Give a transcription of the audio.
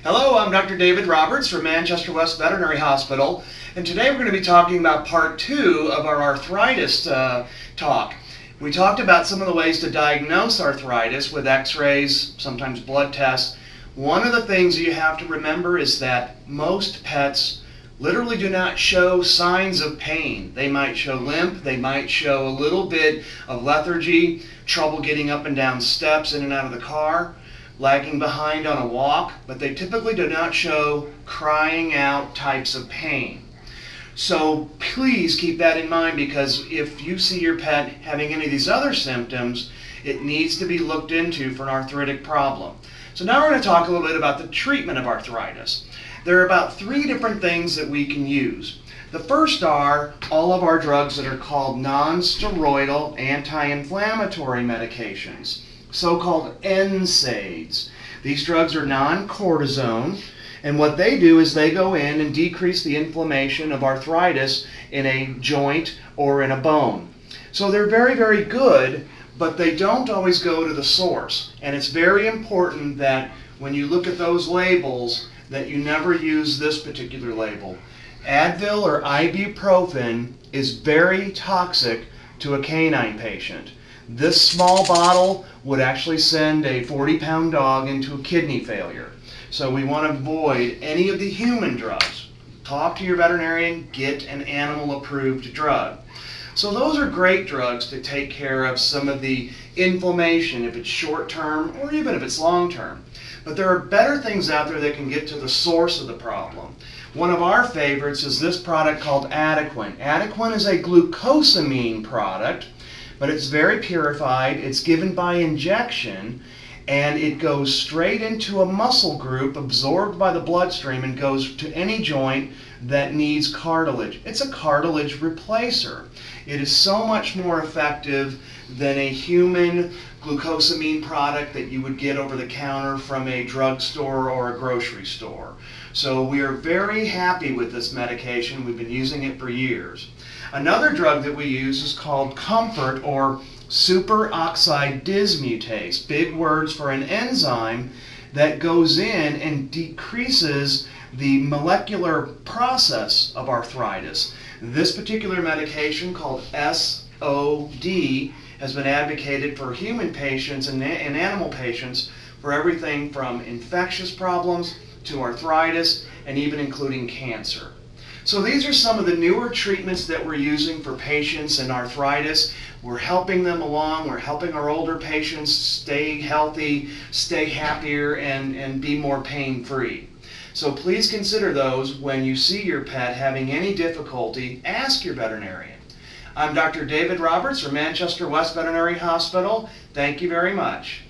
Hello, I'm Dr. David Roberts from Manchester West Veterinary Hospital, and today we're going to be talking about part 2 of our arthritis talk. We talked about some of the ways to diagnose arthritis with x-rays, sometimes blood tests. One of the things you have to remember is that most pets literally do not show signs of pain. They might show limp, they might show a little bit of lethargy, trouble getting up and down steps in and out of the car, lagging behind on a walk, but they typically do not show crying out types of pain. So please keep that in mind, because if you see your pet having any of these other symptoms, it needs to be looked into for an arthritic problem. So now we're going to talk a little bit about the treatment of arthritis. There are about 3 different things that we can use. The first are all of our drugs that are called non-steroidal anti-inflammatory medications, so-called NSAIDs. These drugs are non-cortisone, and what they do is they go in and decrease the inflammation of arthritis in a joint or in a bone. So they're very, very good, but they don't always go to the source. And it's very important that when you look at those labels, that you never use this particular label. Advil or ibuprofen is very toxic to a canine patient. This small bottle would actually send a 40-pound dog into a kidney failure. So we want to avoid any of the human drugs. Talk to your veterinarian, get an animal-approved drug. So those are great drugs to take care of some of the inflammation, if it's short-term or even if it's long-term. But there are better things out there that can get to the source of the problem. One of our favorites is this product called Adequan. Adequan is a glucosamine product, but it's very purified, it's given by injection, and it goes straight into a muscle group, absorbed by the bloodstream, and goes to any joint that needs cartilage. It's a cartilage replacer. It is so much more effective than a human glucosamine product that you would get over the counter from a drugstore or a grocery store. So we are very happy with this medication. We've been using it for years. Another drug that we use is called Comfort, or superoxide dismutase. Big words for an enzyme that goes in and decreases the molecular process of arthritis. This particular medication, called SOD, has been advocated for human patients and animal patients for everything from infectious problems to arthritis, and even including cancer. So these are some of the newer treatments that we're using for patients in arthritis. We're helping them along. We're helping our older patients stay healthy, stay happier, and be more pain-free. So please consider those when you see your pet having any difficulty. Ask your veterinarian. I'm Dr. David Roberts from Manchester West Veterinary Hospital. Thank you very much.